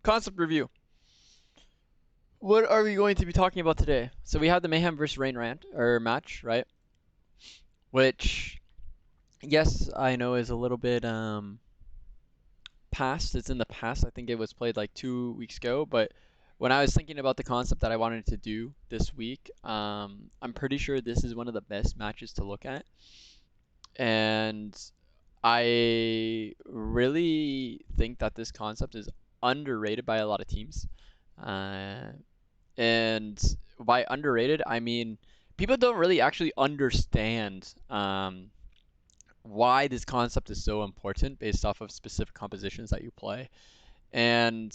Concept review. What are we going to be talking about today? So we have the Mayhem versus Rain rant or match, right? Which, yes, I know is a little bit past. It's in the past. I think it was played like 2 weeks ago. But when I was thinking about the concept that I wanted to do this week, I'm pretty sure this is one of the best matches to look at, and I really think that this concept is underrated by a lot of teams. Uh, And by underrated, I mean people don't really actually understand why this concept is so important based off of specific compositions that you play. And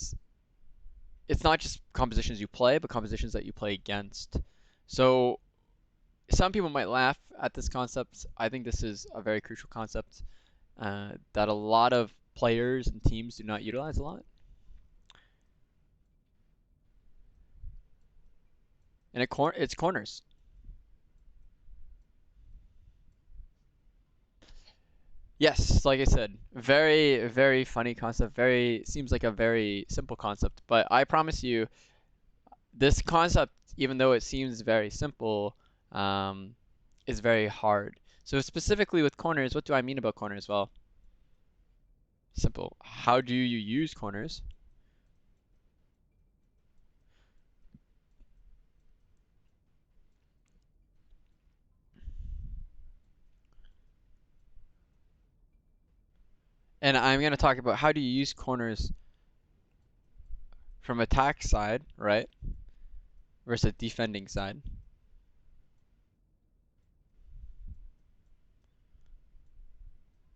it's not just compositions you play, but compositions that you play against. So some people might laugh at this concept. I think this is a very crucial concept that a lot of players and teams do not utilize a lot. And it's corners. Yes, like I said, very, very funny concept. Very seems like a very simple concept, but I promise you, this concept, even though it seems very simple, um, is very hard. So specifically with corners, what do I mean about corners? Well, simple. How do you use corners? And I'm going to talk about how do you use corners from attack side, right, versus defending side.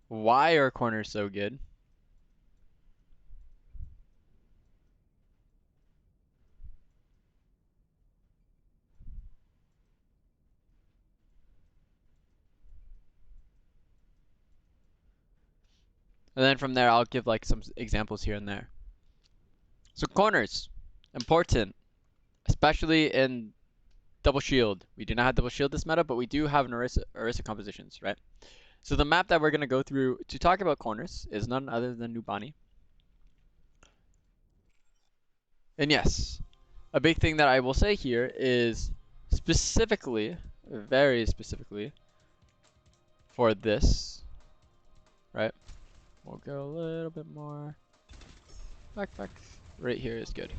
Why are corners so good? And then from there, I'll give like some examples here and there. So corners, important, especially in double shield. We do not have double shield this meta, but we do have an Orisa compositions, right? So the map that we're going to go through to talk about corners is none other than Nubani. And yes, a big thing that I will say here is specifically, very specifically, for this, right? We'll go a little bit more. Back. Right here is good.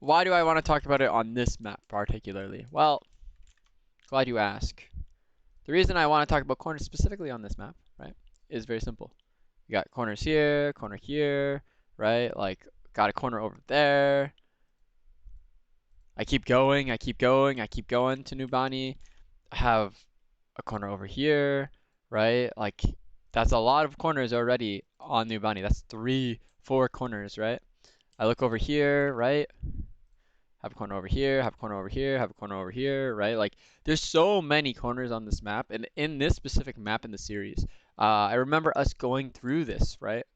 Why do I want to talk about it on this map particularly? Well, glad you ask. The reason I want to talk about corners specifically on this map, right, is very simple. You got corners here, corner here, right? Like, got a corner over there. I keep going to Nubani. I have a corner over here, right? Like, that's a lot of corners already on Nubani. That's 3-4 corners, right? I look over here, right? Have a corner over here, have a corner over here, have a corner over here, right? Like, there's so many corners on this map, and in this specific map in the series, I remember us going through this, right?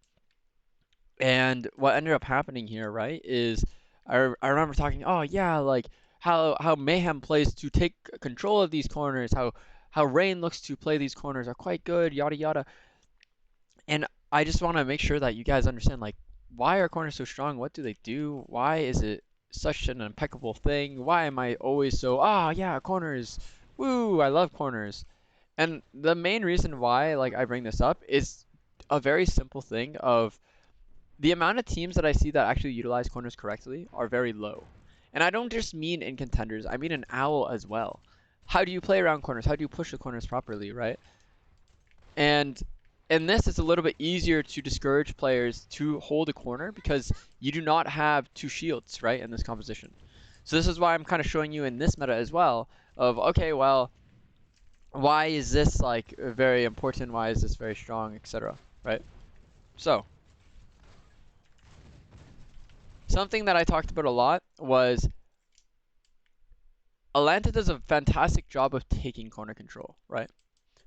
And what ended up happening here, right, is I remember talking, oh yeah, like how Mayhem plays to take control of these corners, how Rain looks to play these corners are quite good, yada yada. And I just want to make sure that you guys understand, like, why are corners so strong? What do they do? Why is it such an impeccable thing? Why am I always so, yeah, corners, woo, I love corners. And the main reason why, like, I bring this up is a very simple thing of the amount of teams that I see that actually utilize corners correctly are very low. And I don't just mean in contenders, I mean in OWL as well. How do you play around corners? How do you push the corners properly, right? And in this, it's a little bit easier to discourage players to hold a corner because you do not have two shields, right, in this composition. So this is why I'm kind of showing you in this meta as well of, okay, well, why is this like very important? Why is this very strong, etc., right? So something that I talked about a lot was Atlanta does a fantastic job of taking corner control, right?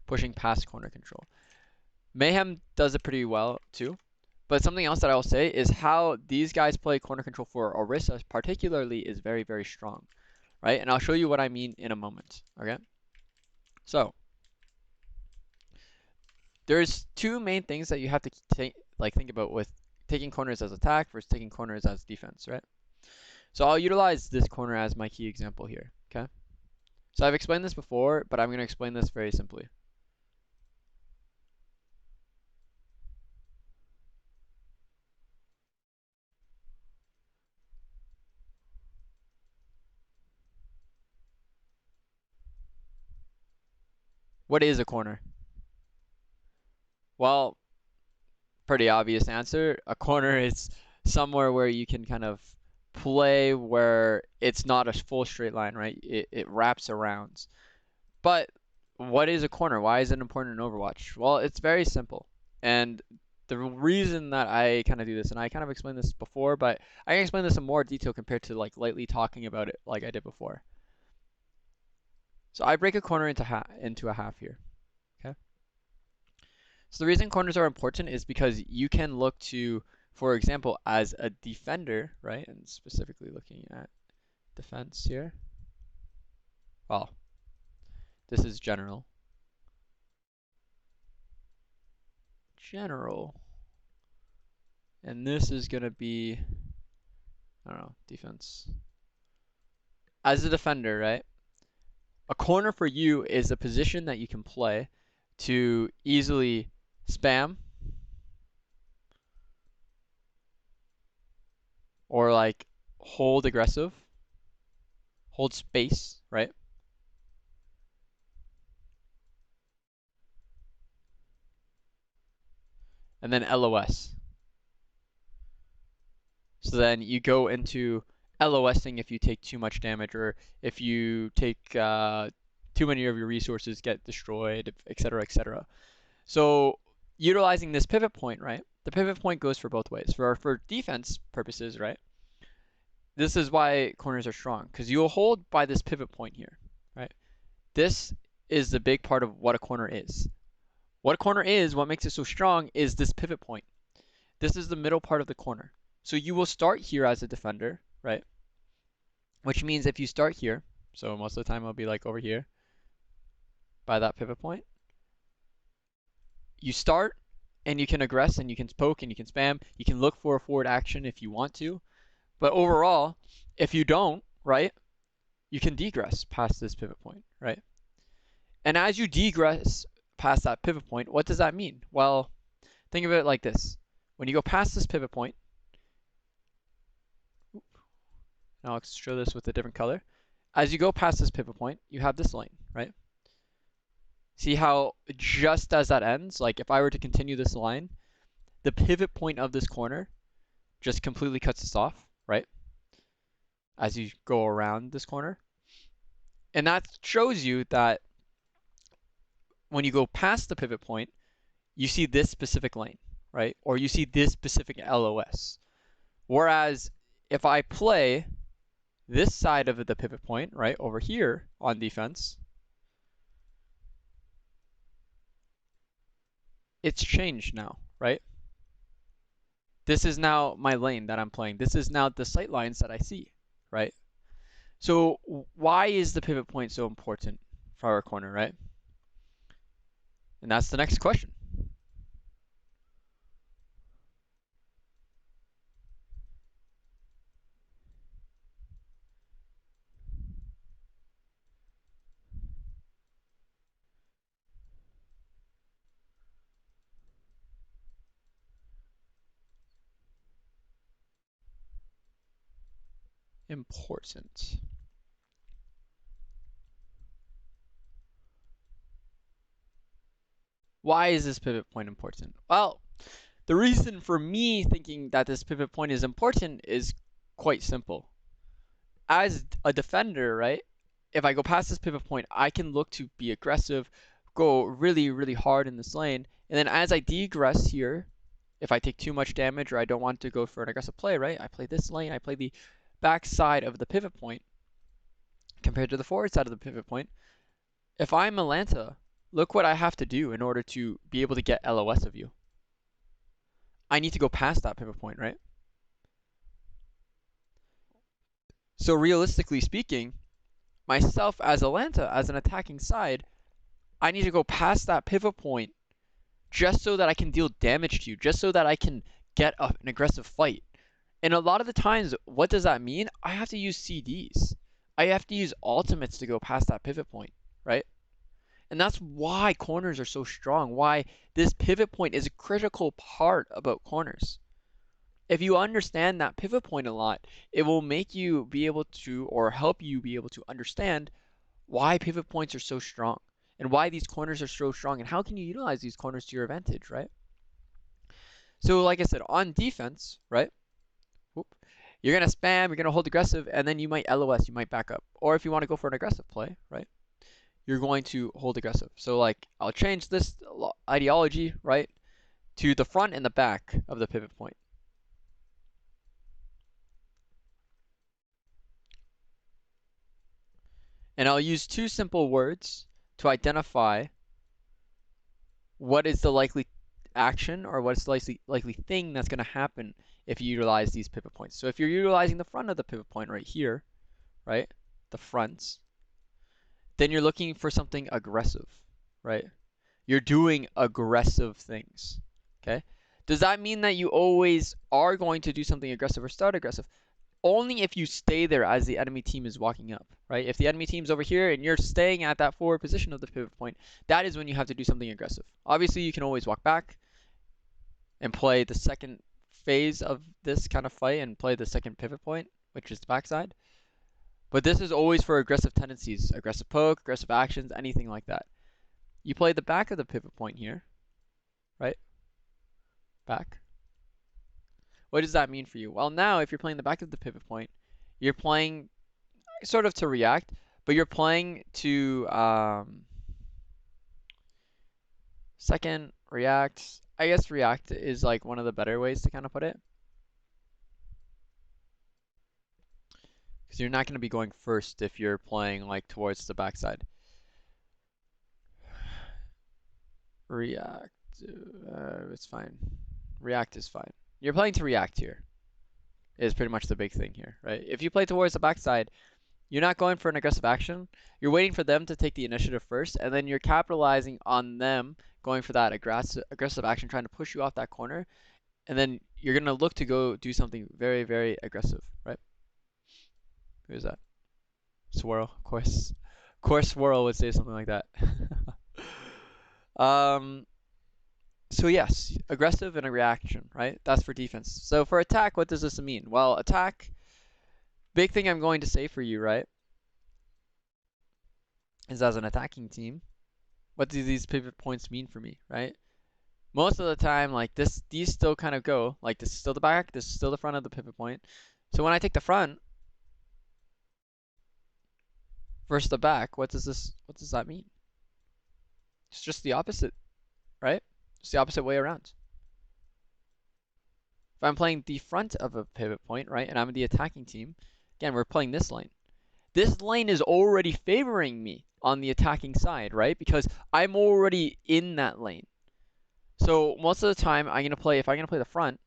Pushing past corner control. Mayhem does it pretty well too. But something else that I will say is how these guys play corner control for Orisa particularly is very, very strong, right? And I'll show you what I mean in a moment, okay? So there's two main things that you have to think about with taking corners as attack versus taking corners as defense, right? So I'll utilize this corner as my key example here, okay? So I've explained this before, but I'm going to explain this very simply. What is a corner? Well, pretty obvious answer. A corner is somewhere where you can kind of play where it's not a full straight line, right? It wraps around. But what is a corner? Why is it important in Overwatch? Well, it's very simple. And the reason that I kind of do this, and I kind of explained this before, but I can explain this in more detail compared to like lightly talking about it like I did before. So I break a corner into a half here. Okay. So the reason corners are important is because you can look to, for example, as a defender, right? And specifically looking at defense here. Well, this is general. General. And this is going to be, I don't know, defense. As a defender, right? A corner for you is a position that you can play to easily spam or like hold aggressive, hold space, right? And then LOS. So then you go into LOSing if you take too much damage or if you take too many of your resources get destroyed, etc., etc. So utilizing this pivot point, right? The pivot point goes for both ways. For defense purposes, right? This is why corners are strong because you'll hold by this pivot point here, right? This is the big part of what a corner is. What a corner is, what makes it so strong is this pivot point. This is the middle part of the corner. So you will start here as a defender, right? Which means if you start here, so most of the time it'll be like over here by that pivot point. You start and you can aggress and you can poke and you can spam. You can look for a forward action if you want to. But overall, if you don't, right, you can degress past this pivot point, right? And as you degress past that pivot point, what does that mean? Well, think of it like this. When you go past this pivot point, now I'll show this with a different color. As you go past this pivot point, you have this lane, right? See how just as that ends, like if I were to continue this line, the pivot point of this corner just completely cuts this off, right? As you go around this corner. And that shows you that when you go past the pivot point, you see this specific lane, right? Or you see this specific LOS. Whereas if I play this side of the pivot point, right, over here on defense, it's changed now, right? This is now my lane that I'm playing. This is now the sight lines that I see, right? So why is the pivot point so important for our corner, right? And that's the next question. Important. Why is this pivot point important? Well, the reason for me thinking that this pivot point is important is quite simple. As a defender, right, if I go past this pivot point, I can look to be aggressive, go really, really hard in this lane, and then as I degress here, if I take too much damage or I don't want to go for an aggressive play, right, I play this lane, I play the back side of the pivot point compared to the forward side of the pivot point. If I'm Atlanta, look what I have to do in order to be able to get LOS of you. I need to go past that pivot point, right? So realistically speaking, myself as Atlanta, as an attacking side, I need to go past that pivot point just so that I can deal damage to you, just so that I can get an aggressive fight. And a lot of the times, what does that mean? I have to use CDs. I have to use ultimates to go past that pivot point, right? And that's why corners are so strong, why this pivot point is a critical part about corners. If you understand that pivot point a lot, it will make you be able to, or help you be able to understand why pivot points are so strong and why these corners are so strong and how can you utilize these corners to your advantage, right? So like I said, on defense, right? Whoop, you're going to spam, you're going to hold aggressive, and then you might LOS, you might back up. Or if you want to go for an aggressive play, right? You're going to hold aggressive. So like, I'll change this ideology, right, to the front and the back of the pivot point. And I'll use two simple words to identify what is the likely action or what is the likely thing that's going to happen if you utilize these pivot points. So if you're utilizing the front of the pivot point right here, right, the fronts, then you're looking for something aggressive, right? You're doing aggressive things, okay? Does that mean that you always are going to do something aggressive or start aggressive? Only if you stay there as the enemy team is walking up, right? If the enemy team's over here and you're staying at that forward position of the pivot point, that is when you have to do something aggressive. Obviously, you can always walk back and play the second phase of this kind of fight and play the second pivot point, which is the backside. But this is always for aggressive tendencies, aggressive poke, aggressive actions, anything like that. You play the back of the pivot point here, right? Back. What does that mean for you? Well, now if you're playing the back of the pivot point, you're playing sort of to react, but you're playing to second react. I guess react is like one of the better ways to kind of put it. Because you're not going to be going first if you're playing like towards the backside. React, it's fine. React is fine. You're playing to react here is pretty much the big thing here, right? If you play towards the backside, you're not going for an aggressive action. You're waiting for them to take the initiative first, and then you're capitalizing on them going for that aggressive action, trying to push you off that corner, and then you're going to look to go do something very, very aggressive, right? Who is that? Swirl, of course. Of course Swirl would say something like that. So yes, aggressive and a reaction, right? That's for defense. So for attack, what does this mean? Well, attack, big thing I'm going to say for you, right, is as an attacking team, what do these pivot points mean for me, right? Most of the time, like this, these still kind of go, like this is still the back, this is still the front of the pivot point. So when I take the front versus the back, what does that mean? It's just the opposite, right? It's the opposite way around. If I'm playing the front of a pivot point, right, and I'm the attacking team, again, we're playing this lane. This lane is already favoring me on the attacking side, right? Because I'm already in that lane. So most of the time, if I'm going to play the front,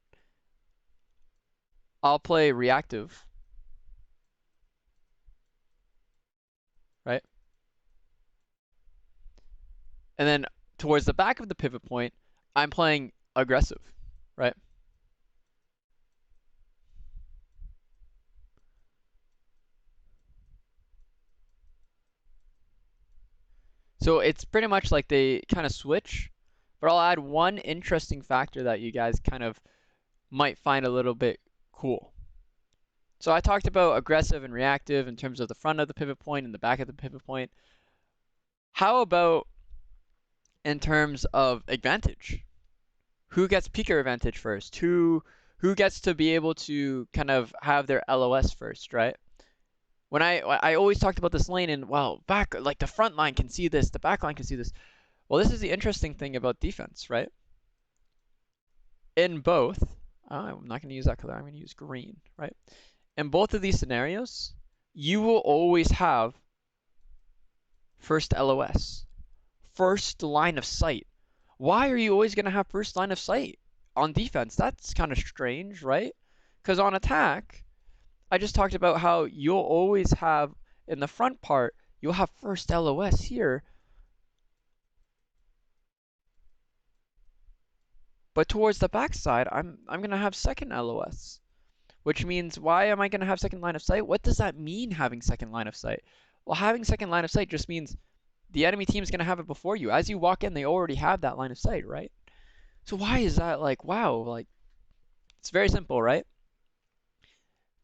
I'll play reactive, right? And then towards the back of the pivot point, I'm playing aggressive, right? So it's pretty much like they kind of switch, but I'll add one interesting factor that you guys kind of might find a little bit cool. So I talked about aggressive and reactive in terms of the front of the pivot point and the back of the pivot point. How about in terms of advantage? Who gets peeker advantage first? Who gets to be able to kind of have their LOS first, right? When I always talked about this lane and well, back like the front line can see this, the back line can see this. Well, this is the interesting thing about defense, right? In both, I'm not going to use that color. I'm going to use green, right? In both of these scenarios, you will always have first LOS, first line of sight. Why are you always going to have first line of sight on defense? That's kind of strange, right? Because on attack, I just talked about how you'll always have in the front part, you'll have first LOS here. But towards the backside, I'm gonna have second LOS, which means why am I gonna have second line of sight? What does that mean, having second line of sight? Well, having second line of sight just means the enemy team's gonna have it before you. As you walk in, they already have that line of sight, right? So why is that like, wow, like it's very simple, right?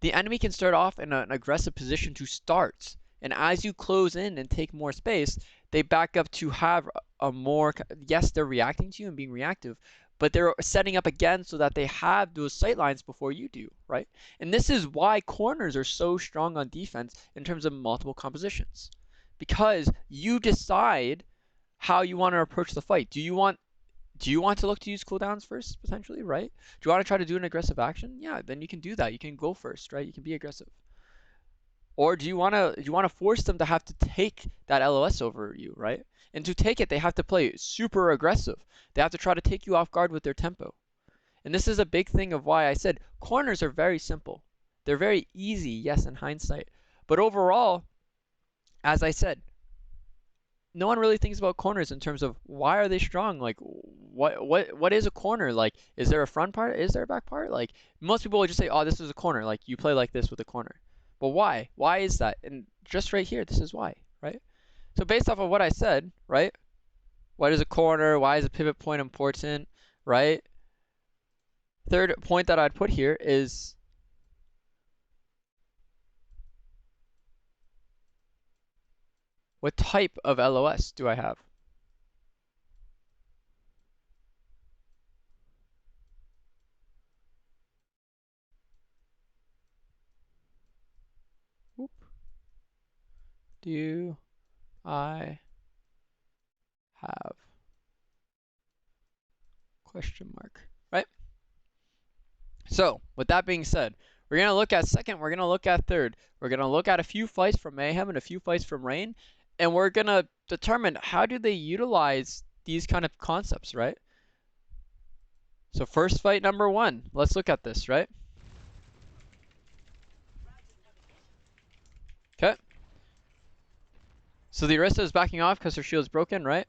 The enemy can start off in an aggressive position to start, and as you close in and take more space, they back up to have a more, yes, they're reacting to you and being reactive, but they're setting up again so that they have those sight lines before you do, right? And this is why corners are so strong on defense in terms of multiple compositions, because you decide how you want to approach the fight. Do you want to look to use cooldowns first, potentially, right? Do you want to try to do an aggressive action? Yeah, then you can do that. You can go first, right? You can be aggressive. Or do you want to force them to have to take that LOS over you, right? And to take it, they have to play super aggressive. They have to try to take you off guard with their tempo. And this is a big thing of why I said corners are very simple. They're very easy, yes, in hindsight. But overall, as I said, no one really thinks about corners in terms of why are they strong? Like what is a corner? Like, is there a front part? Is there a back part? Like, most people would just say, oh, this is a corner. Like, you play like this with a corner. But why? Why is that? And just right here, this is why, right? So based off of what I said, right? What is a corner? Why is a pivot point important, right? Third point that I'd put here is what type of LOS do I have? Whoop. Do I have question mark, right? So with that being said, we're going to look at second, we're going to look at third, we're going to look at a few fights from Mayhem and a few fights from Rain, and we're going to determine how do they utilize these kind of concepts, right? So first fight number one, let's look at this, right? Okay. So the Orisa is backing off because her shield's broken, right?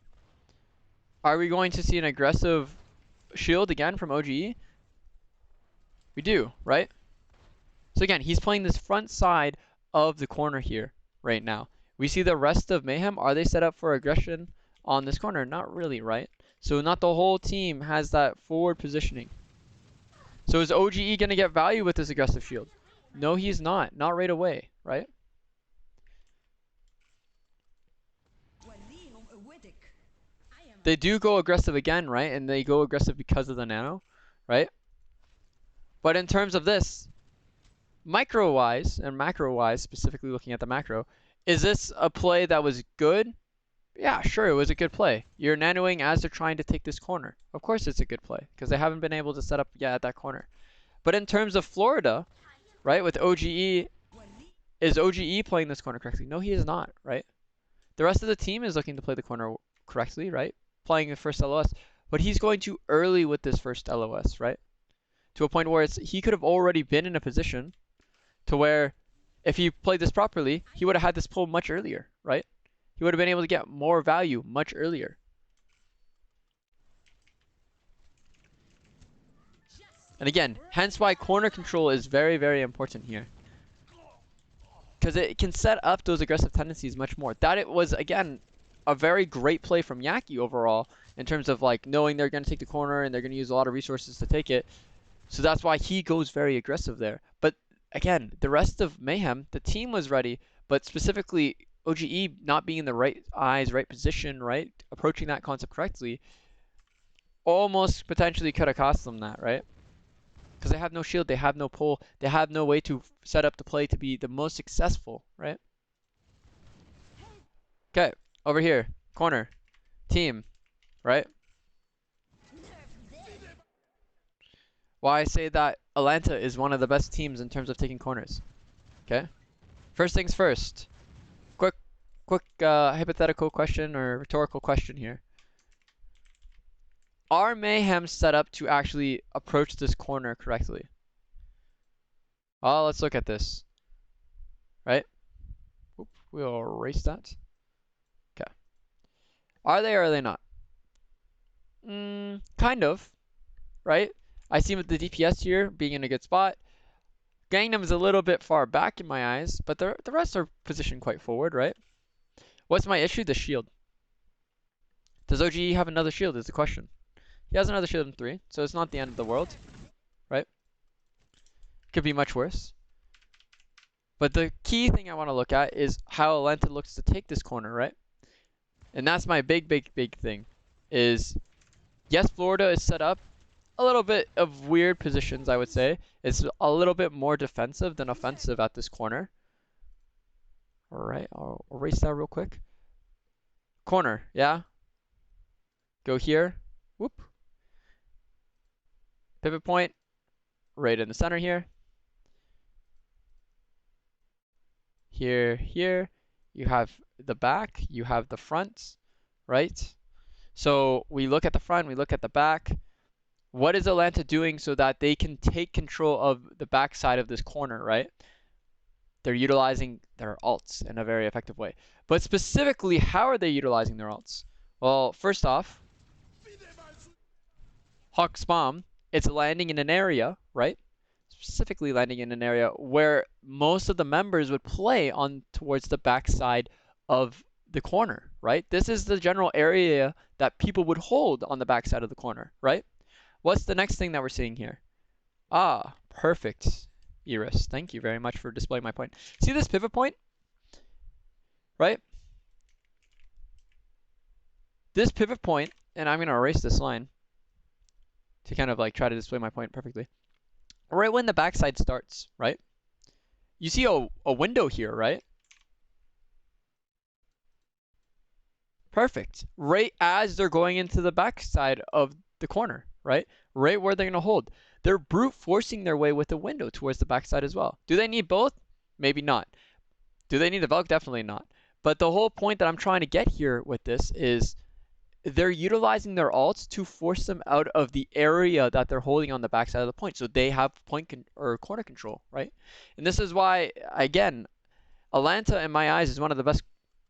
Are we going to see an aggressive shield again from OGE? We do, right? So again, he's playing this front side of the corner here right now. We see the rest of Mayhem. Are they set up for aggression on this corner? Not really, right? So not the whole team has that forward positioning. So is OGE going to get value with this aggressive shield? No, he's not. Not right away, right? They do go aggressive again, right? And they go aggressive because of the nano, right? But in terms of this, micro-wise and macro-wise, specifically looking at the macro, is this a play that was good? Yeah, sure, it was a good play. You're nanoing as they're trying to take this corner. Of course it's a good play, because they haven't been able to set up yet at that corner. But in terms of Florida, right, with OGE, is OGE playing this corner correctly? No, he is not, right? The rest of the team is looking to play the corner correctly, right? Playing the first LOS. But he's going too early with this first LOS, right? To a point where he could have already been in a position to where if he played this properly, he would have had this pull much earlier, right? He would have been able to get more value much earlier. And again, hence why corner control is very, very important here. Because it can set up those aggressive tendencies much more. That it was, again, a very great play from Yaki overall in terms of like knowing they're going to take the corner and they're going to use a lot of resources to take it. So that's why he goes very aggressive there. But again, the rest of Mayhem, the team was ready, but specifically OGE not being in the right eyes, right position, right? Approaching that concept correctly almost potentially could have cost them that, right? Because they have no shield, they have no pull, they have no way to set up the play to be the most successful, right? Okay, over here, corner, team, right? Why I say that Atlanta is one of the best teams in terms of taking corners. Okay? First things first. Quick hypothetical question or rhetorical question here. Are Mayhem set up to actually approach this corner correctly? Oh, let's look at this. Right? Oop, we'll erase that. Okay. Are they or are they not? Kind of. right? I see the DPS here being in a good spot. Gangnam's a little bit far back in my eyes, but the rest are positioned quite forward, right? What's my issue? The shield. Does OGE have another shield is the question. He has another shield in 3, so it's not the end of the world, right? Could be much worse. But the key thing I want to look at is how Atlanta looks to take this corner, right? And that's my big thing. Is yes, Florida is set up a little bit of weird positions, I would say. It's a little bit more defensive than offensive at this corner. All right, I'll erase that real quick. Corner, yeah. Go here. Whoop. Pivot point right in the center here. Here. You have the back, you have the front, right? So we look at the front, we look at the back. What is Atlanta doing so that they can take control of the backside of this corner, right? They're utilizing their ults in a very effective way. But specifically, how are they utilizing their ults? Well, first off, Hawk's bomb, it's landing in an area, right? Specifically landing in an area where most of the members would play on towards the backside of the corner, right? This is the general area that people would hold on the backside of the corner, right? What's the next thing that we're seeing here? Ah, perfect, Iris. Thank you very much for displaying my point. See this pivot point? Right? This pivot point, and I'm going to erase this line to kind of like try to display my point perfectly. Right when the backside starts, right? You see a window here, right? Perfect. Right as they're going into the backside of the corner, right? Right where they're going to hold. They're brute forcing their way with the window towards the backside as well. Do they need both? Maybe not. Do they need the Velk? Definitely not. But the whole point that I'm trying to get here with this is they're utilizing their ults to force them out of the area that they're holding on the backside of the point. So they have point or corner control, right? And this is why, again, Atlanta, in my eyes, is one of the best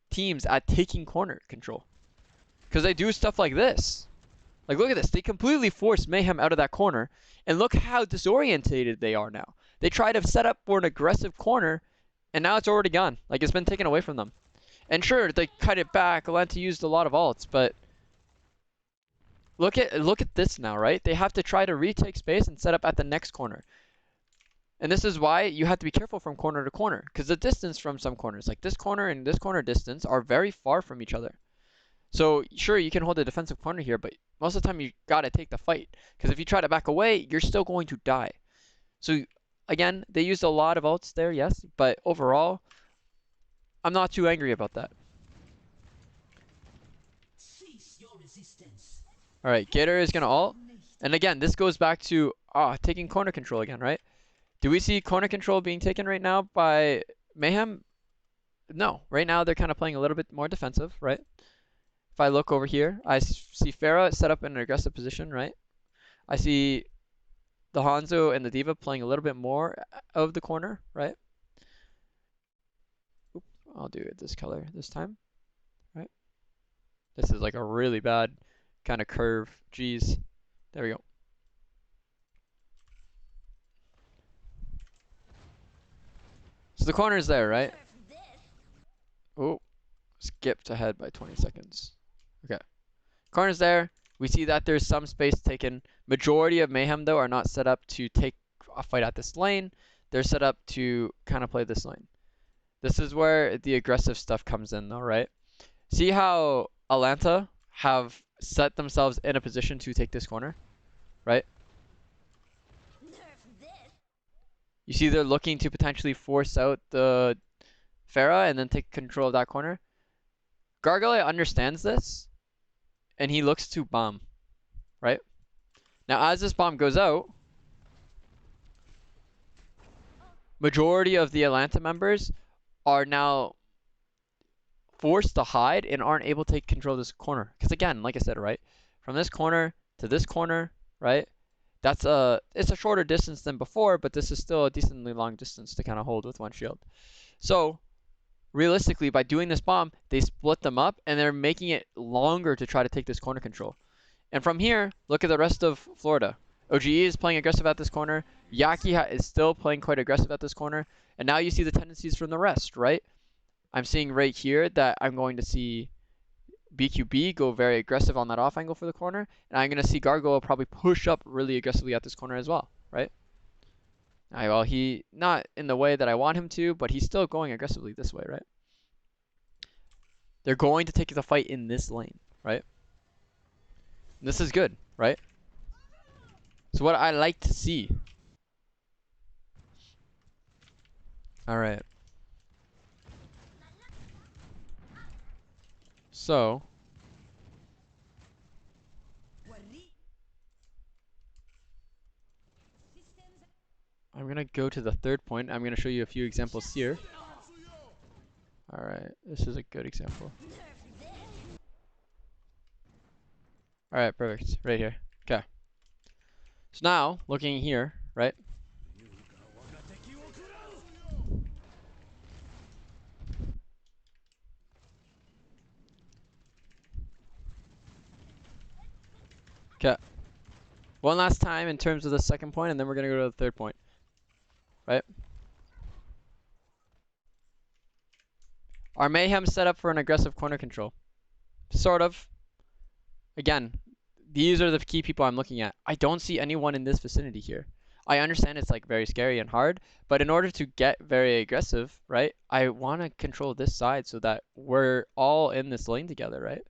teams at taking corner control. Because they do stuff like this. Like, look at this. They completely force Mayhem out of that corner. And look how disorientated they are now. They try to set up for an aggressive corner, and now it's already gone. Like, it's been taken away from them. And sure, they cut it back. Atlanta used a lot of ults, but look at this now, right? They have to try to retake space and set up at the next corner. And this is why you have to be careful from corner to corner, because the distance from some corners, like this corner and this corner distance, are very far from each other. So sure, you can hold a defensive corner here, but most of the time you gotta take the fight, because if you try to back away, you're still going to die. So again, they used a lot of ults there, yes, but overall, I'm not too angry about that. All right, Gator is gonna ult, and again, this goes back to taking corner control again, right? Do we see corner control being taken right now by Mayhem? No. Right now, they're kind of playing a little bit more defensive, right? If I look over here, I see Pharah set up in an aggressive position, right? I see the Hanzo and the D.Va playing a little bit more of the corner, right? Oop, I'll do it this color this time, right? This is like a really bad kind of curve. Jeez. There we go. So the corner is there, right? Oh, skipped ahead by 20 seconds. Okay. Corner's there. We see that there's some space taken. Majority of Mayhem, though, are not set up to take a fight at this lane. They're set up to kind of play this lane. This is where the aggressive stuff comes in, though, right? See how Atlanta have set themselves in a position to take this corner, right? You see they're looking to potentially force out the Pharah and then take control of that corner. Gargoyle understands this, and he looks to bomb, right? Now, as this bomb goes out, majority of the Atlanta members are now forced to hide and aren't able to take control of this corner. Because again, like I said, right, from this corner to this corner, right, it's a shorter distance than before, but this is still a decently long distance to kind of hold with one shield. So realistically, by doing this bomb, they split them up and they're making it longer to try to take this corner control. And from here, look at the rest of Florida. OGE is playing aggressive at this corner. Yaki is still playing quite aggressive at this corner. And now you see the tendencies from the rest, right? I'm seeing right here that I'm going to see BQB go very aggressive on that off angle for the corner. And I'm going to see Gargoyle probably push up really aggressively at this corner as well, right? Well, he not in the way that I want him to, but he's still going aggressively this way, right? They're going to take the fight in this lane, right? And this is good, right? So what I like to see. All right. So I'm going to go to the third point. I'm going to show you a few examples here. All right. This is a good example. All right, perfect. Right here. Okay. So now, looking here, right? Okay. One last time in terms of the second point, and then we're going to go to the third point. Right? Are Mayhem set up for an aggressive corner control? Sort of. Again, these are the key people I'm looking at. I don't see anyone in this vicinity here. I understand it's like very scary and hard, but in order to get very aggressive, right, I want to control this side so that we're all in this lane together, right?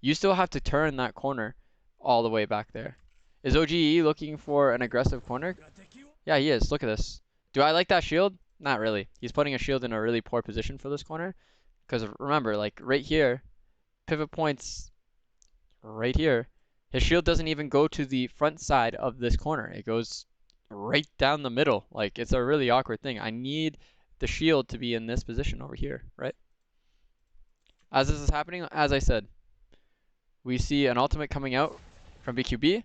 You still have to turn that corner all the way back there. Is OGE looking for an aggressive corner? Yeah, he is. Look at this. Do I like that shield? Not really. He's putting a shield in a really poor position for this corner. Because remember, like right here, pivot points right here. His shield doesn't even go to the front side of this corner. It goes right down the middle. Like, it's a really awkward thing. I need the shield to be in this position over here, right? As this is happening, as I said, we see an ultimate coming out from BQB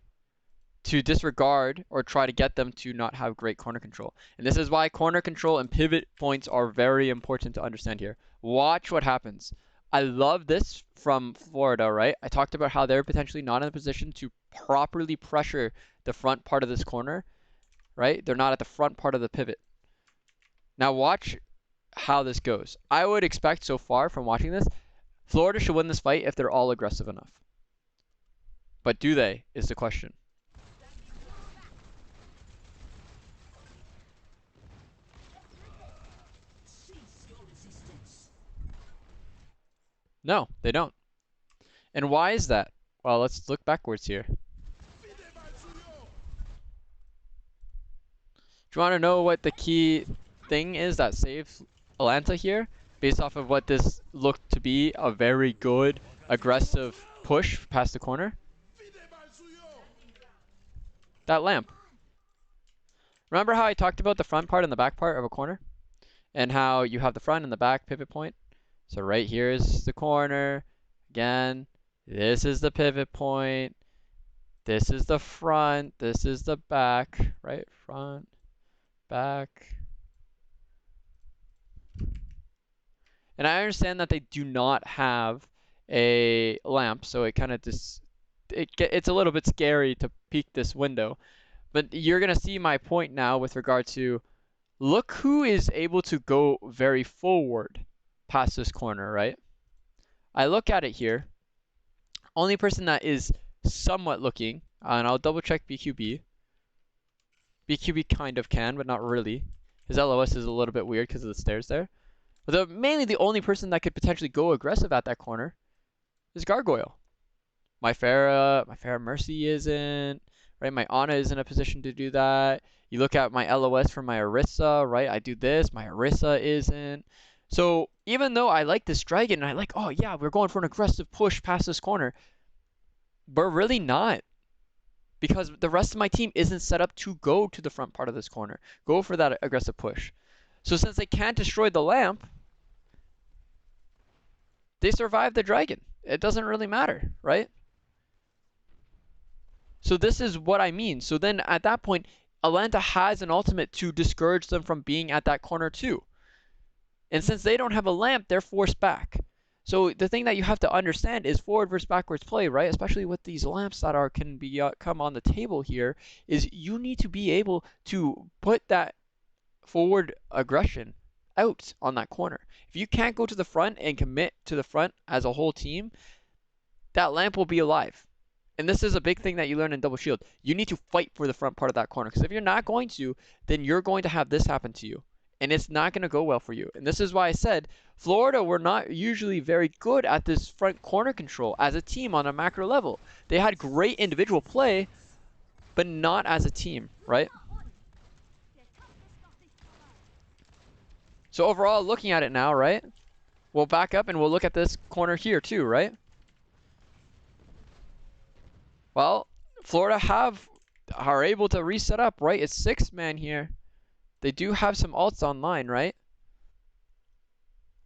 to disregard or try to get them to not have great corner control. And this is why corner control and pivot points are very important to understand here. Watch what happens. I love this from Florida, right? I talked about how they're potentially not in a position to properly pressure the front part of this corner, right? They're not at the front part of the pivot. Now watch how this goes. I would expect so far from watching this, Florida should win this fight if they're all aggressive enough. But do they, is the question. No, they don't. And why is that? Well, let's look backwards here. Do you want to know what the key thing is that saved Atlanta here? Based off of what this looked to be a very good, aggressive push past the corner? That lamp. Remember how I talked about the front part and the back part of a corner? And how you have the front and the back pivot point? So right here is the corner. Again, this is the pivot point. This is the front. This is the back. Right? Front, back. And I understand that they do not have a lamp, so it kind of just it's a little bit scary to peek this window. But you're going to see my point now with regard to look who is able to go very forward past this corner, right? I look at it here. Only person that is somewhat looking, and I'll double check BQB. BQB kind of can, but not really. His LOS is a little bit weird because of the stairs there. But mainly the only person that could potentially go aggressive at that corner is Gargoyle. My Farah Mercy isn't, right? My Ana is in a position to do that. You look at my LOS for my Orisa, right? I do this, my Orisa isn't. So even though I like this dragon, and I like, oh yeah, we're going for an aggressive push past this corner, but really not. Because the rest of my team isn't set up to go to the front part of this corner. Go for that aggressive push. So since they can't destroy the lamp, they survive the dragon. It doesn't really matter, right? So this is what I mean. So then at that point, Atlanta has an ultimate to discourage them from being at that corner too. And since they don't have a lamp, they're forced back. So the thing that you have to understand is forward versus backwards play, right? Especially with these lamps that are can be come on the table here, is you need to be able to put that forward aggression out on that corner. If you can't go to the front and commit to the front as a whole team, that lamp will be alive. And this is a big thing that you learn in Double Shield. You need to fight for the front part of that corner, because if you're not going to, then you're going to have this happen to you. And it's not going to go well for you. And this is why I said Florida were not usually very good at this front corner control as a team on a macro level. They had great individual play, but not as a team, right? So overall, looking at it now, right? We'll back up and we'll look at this corner here too, right? Well, Florida are able to reset up, right? It's 6-man here. They do have some ults online, right?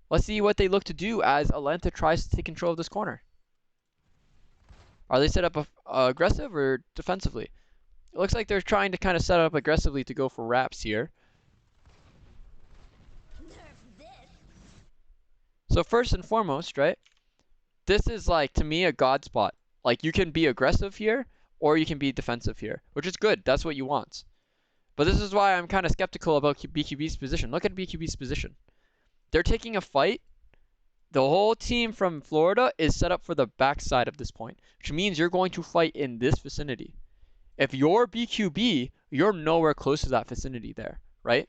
Let's see what they look to do as Atlanta tries to take control of this corner. Are they set up aggressive or defensively? It looks like they're trying to kind of set up aggressively to go for wraps here. So first and foremost, right? This is like, to me, a god spot. Like, you can be aggressive here or you can be defensive here, which is good. That's what you want. But this is why I'm kind of skeptical about BQB's position. Look at BQB's position. They're taking a fight. The whole team from Florida is set up for the backside of this point, which means you're going to fight in this vicinity. If you're BQB, you're nowhere close to that vicinity there, right?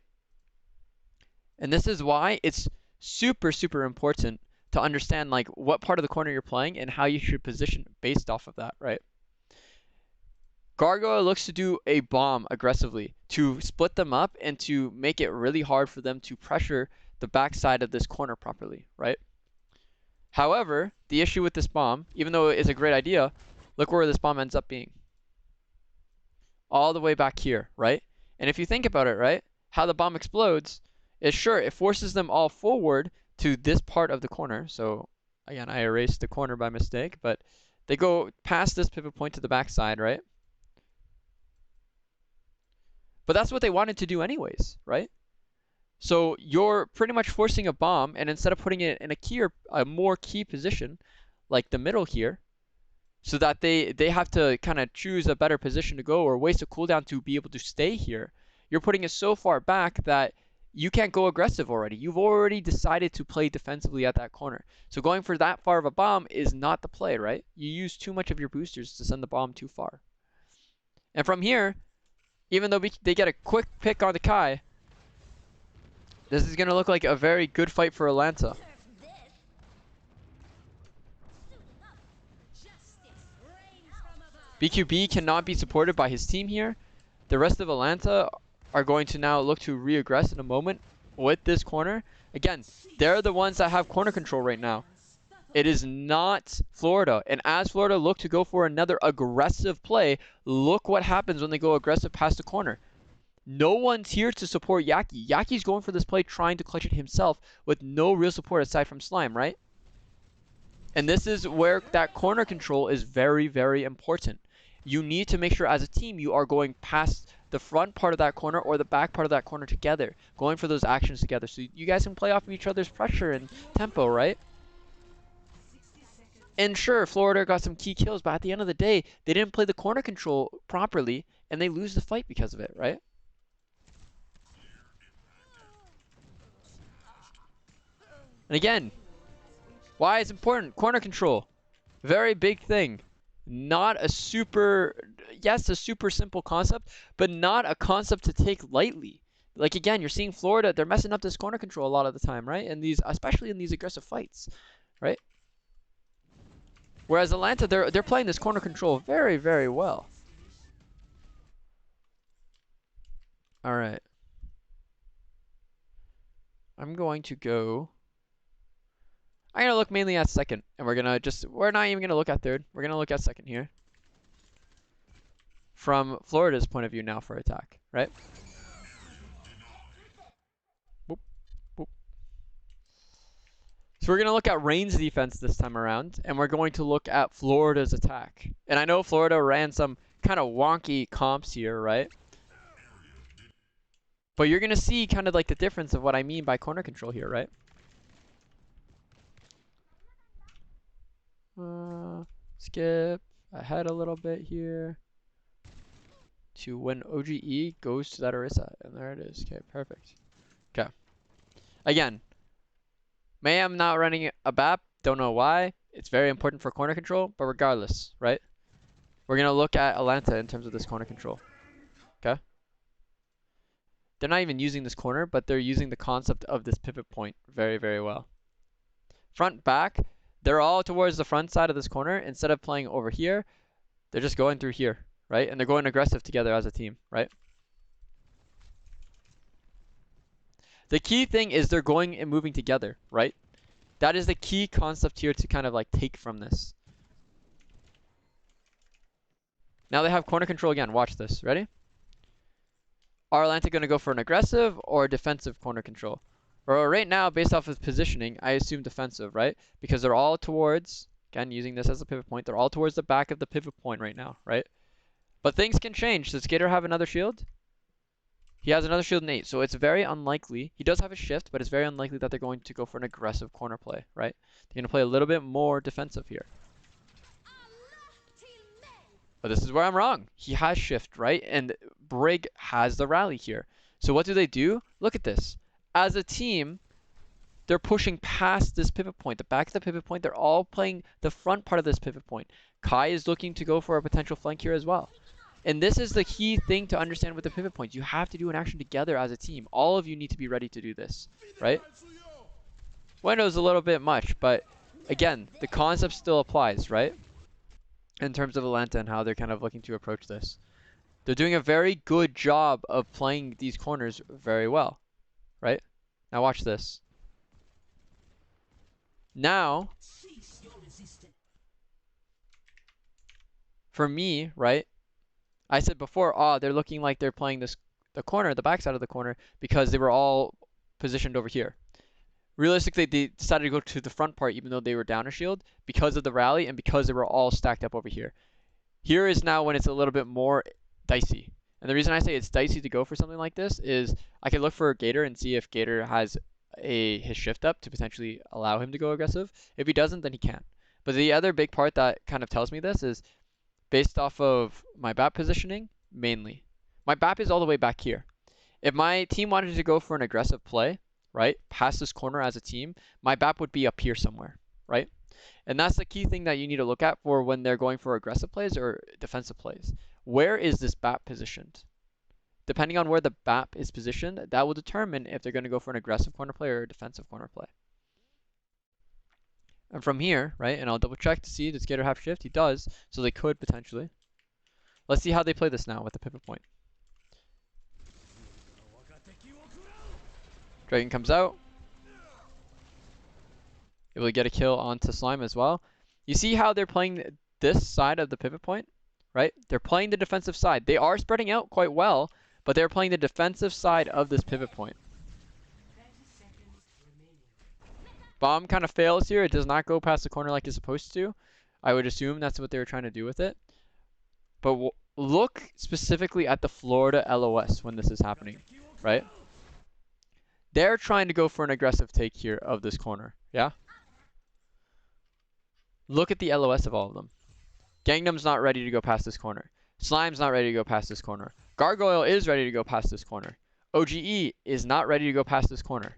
And this is why it's super, super important to understand like what part of the corner you're playing and how you should position based off of that, right? Gargoyle looks to do a bomb aggressively to split them up and to make it really hard for them to pressure the backside of this corner properly, right? However, the issue with this bomb, even though it's a great idea, look where this bomb ends up being. All the way back here, right? And if you think about it, right, how the bomb explodes is sure, it forces them all forward to this part of the corner. So again, I erased the corner by mistake, but they go past this pivot point to the backside, right? But that's what they wanted to do anyways, right? So you're pretty much forcing a bomb, and instead of putting it in a more key position, like the middle here, so that they have to kind of choose a better position to go or waste a cooldown to be able to stay here, you're putting it so far back that you can't go aggressive already. You've already decided to play defensively at that corner. So going for that far of a bomb is not the play, right? You use too much of your boosters to send the bomb too far. And from here, even though they get a quick pick on the Kai, this is going to look like a very good fight for Atlanta. BQB cannot be supported by his team here. The rest of Atlanta are going to now look to re-aggress in a moment with this corner. Again, they're the ones that have corner control right now. It is not Florida. And as Florida look to go for another aggressive play, look what happens when they go aggressive past the corner. No one's here to support Yaki. Yaki's going for this play trying to clutch it himself with no real support aside from Slime, right? And this is where that corner control is very, very important. You need to make sure as a team you are going past the front part of that corner or the back part of that corner together, going for those actions together so you guys can play off of each other's pressure and tempo, right? And sure, Florida got some key kills, but at the end of the day, they didn't play the corner control properly and they lose the fight because of it, right? And again, why it's important? Corner control. Very big thing. Not a super, yes, a super simple concept, but not a concept to take lightly. Like again, you're seeing Florida, they're messing up this corner control a lot of the time, right? And these, especially in these aggressive fights, right? Whereas Atlanta, they're playing this corner control very, very well. All right. I'm going to look mainly at second, and we're not even gonna look at third. We're gonna look at second here. From Florida's point of view now for attack, right? Boop, boop. So we're gonna look at Rain's defense this time around, and we're going to look at Florida's attack. And I know Florida ran some kind of wonky comps here, right? But you're gonna see kind of like the difference of what I mean by corner control here, right? Skip ahead a little bit here to when OGE goes to that Orisa. And there it is. Okay, perfect. Okay. Again, May I'm not running a BAP. Don't know why. It's very important for corner control, but regardless, right? We're going to look at Atlanta in terms of this corner control. Okay? They're not even using this corner, but they're using the concept of this pivot point very, very well. Front, back, they're all towards the front side of this corner. Instead of playing over here, they're just going through here, right? And they're going aggressive together as a team, right? The key thing is they're going and moving together, right? That is the key concept here to kind of like take from this. Now they have corner control again. Watch this. Ready? Are Atlanta going to go for an aggressive or defensive corner control? Well, right now, based off of positioning, I assume defensive, right? Because they're all towards, again, using this as a pivot point, they're all towards the back of the pivot point right now, right? But things can change. Does Gator have another shield? He has another shield in 8, so it's very unlikely. He does have a shift, but it's very unlikely that they're going to go for an aggressive corner play, right? They're going to play a little bit more defensive here. But this is where I'm wrong. He has shift, right? And Brig has the rally here. So what do? Look at this. As a team, they're pushing past this pivot point. The back of the pivot point, they're all playing the front part of this pivot point. Kai is looking to go for a potential flank here as well. And this is the key thing to understand with the pivot points. You have to do an action together as a team. All of you need to be ready to do this, right? Window's a little bit much, but again, the concept still applies, right? In terms of Atlanta and how they're kind of looking to approach this. They're doing a very good job of playing these corners very well, right? Now watch this. Now, for me, right? I said before, they're looking like they're playing the corner, the backside of the corner, because they were all positioned over here. Realistically, they decided to go to the front part even though they were down a shield because of the rally and because they were all stacked up over here. Here is now when it's a little bit more dicey. And the reason I say it's dicey to go for something like this is I can look for Gator and see if Gator has his shift up to potentially allow him to go aggressive. If he doesn't, then he can't. But the other big part that kind of tells me this is based off of my BAP positioning, mainly. My BAP is all the way back here. If my team wanted to go for an aggressive play, right, past this corner as a team, my BAP would be up here somewhere, right? And that's the key thing that you need to look at for when they're going for aggressive plays or defensive plays. Where is this BAP positioned? Depending on where the BAP is positioned, that will determine if they're going to go for an aggressive corner play or a defensive corner play. And from here, right, and I'll double check to see does Gator have shift? He does, so they could potentially. Let's see how they play this now with the pivot point. Dragon comes out. Able to get a kill onto Slime as well. You see how they're playing this side of the pivot point, right? They're playing the defensive side. They are spreading out quite well, but they're playing the defensive side of this pivot point. Bomb kind of fails here. It does not go past the corner like it's supposed to. I would assume that's what they were trying to do with it. But look specifically at the Florida LOS when this is happening, right? They're trying to go for an aggressive take here of this corner, yeah? Look at the LOS of all of them. Gangnam's not ready to go past this corner. Slime's not ready to go past this corner. Gargoyle is ready to go past this corner. OGE is not ready to go past this corner.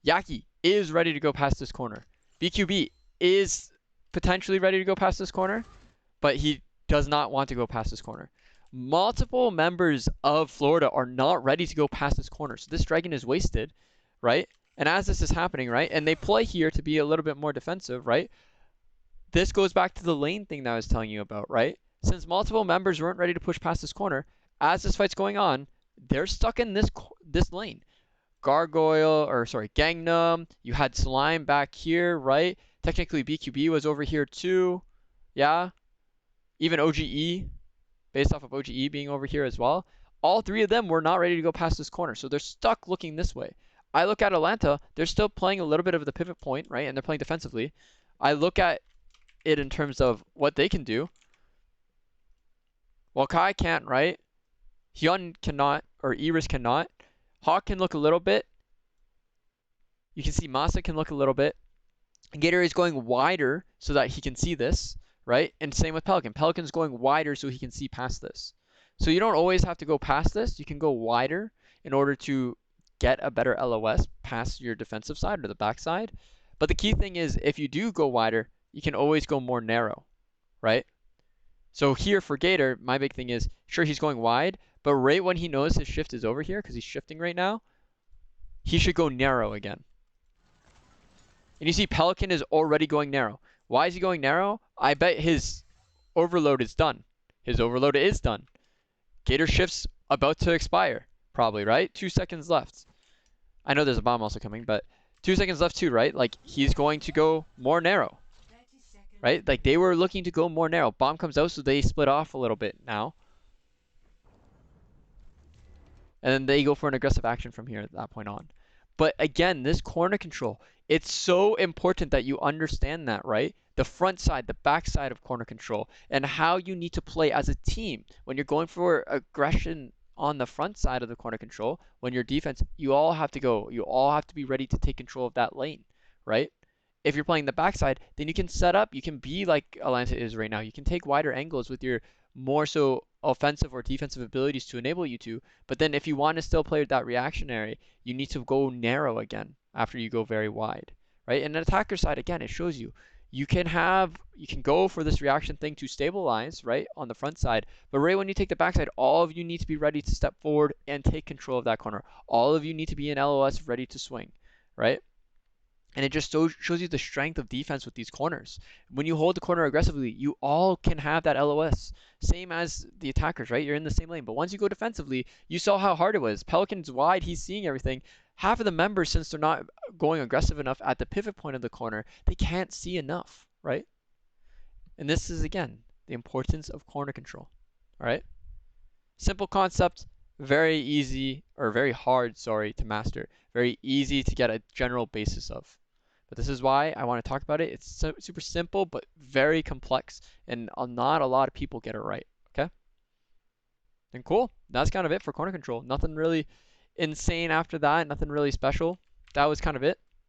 Yaki is ready to go past this corner. BQB is potentially ready to go past this corner, but he does not want to go past this corner. Multiple members of Florida are not ready to go past this corner. So this dragon is wasted, right? And as this is happening, right? And they play here to be a little bit more defensive, right? This goes back to the lane thing that I was telling you about, right? Since multiple members weren't ready to push past this corner, as this fight's going on, they're stuck in this lane. Gangnam, you had Slime back here, right? Technically BQB was over here too. Yeah. Even OGE, based off of OGE being over here as well. All three of them were not ready to go past this corner, so they're stuck looking this way. I look at Atlanta, they're still playing a little bit of the pivot point, right? And they're playing defensively. I look at it in terms of what they can do. Well, Kai can't, right? Hyun cannot, or Iris cannot. Hawk can look a little bit. You can see Masa can look a little bit. Gator is going wider so that he can see this, right? And same with Pelican. Pelican's going wider so he can see past this. So you don't always have to go past this. You can go wider in order to get a better LOS past your defensive side or the back side. But the key thing is if you do go wider, you can always go more narrow, right? So here for Gator, my big thing is, sure, he's going wide, but right when he knows his shift is over here, because he's shifting right now, he should go narrow again. And you see Pelican is already going narrow. Why is he going narrow? I bet his overload is done. His overload is done. Gator shift's about to expire, probably, right? 2 seconds left. I know there's a bomb also coming, but 2 seconds left too, right? Like, he's going to go more narrow, right? Like, they were looking to go more narrow. Bomb comes out, so they split off a little bit now. And then they go for an aggressive action from here at that point on. But again, this corner control, it's so important that you understand that, right? The front side, the back side of corner control, and how you need to play as a team. When you're going for aggression on the front side of the corner control, when you're defense, you all have to go. You all have to be ready to take control of that lane, right? If you're playing the backside, then you can set up, you can be like Atlanta is right now. You can take wider angles with your more so offensive or defensive abilities to enable you to. But then if you want to still play that reactionary, you need to go narrow again after you go very wide, right? And an attacker side, again, it shows you you can go for this reaction thing to stabilize, right, on the front side. But right when you take the backside, all of you need to be ready to step forward and take control of that corner. All of you need to be in LOS ready to swing, right? And it just shows you the strength of defense with these corners. When you hold the corner aggressively, you all can have that LOS. Same as the attackers, right? You're in the same lane. But once you go defensively, you saw how hard it was. Pelican's wide, he's seeing everything. Half of the members, since they're not going aggressive enough at the pivot point of the corner, they can't see enough, right? And this is, again, the importance of corner control, all right? Simple concept, very easy, or very hard, sorry, to master. Very easy to get a general basis of. But this is why I want to talk about it. It's super simple, but very complex, and not a lot of people get it right, okay? And cool, that's kind of it for corner control. Nothing really insane after that, nothing really special. That was kind of it.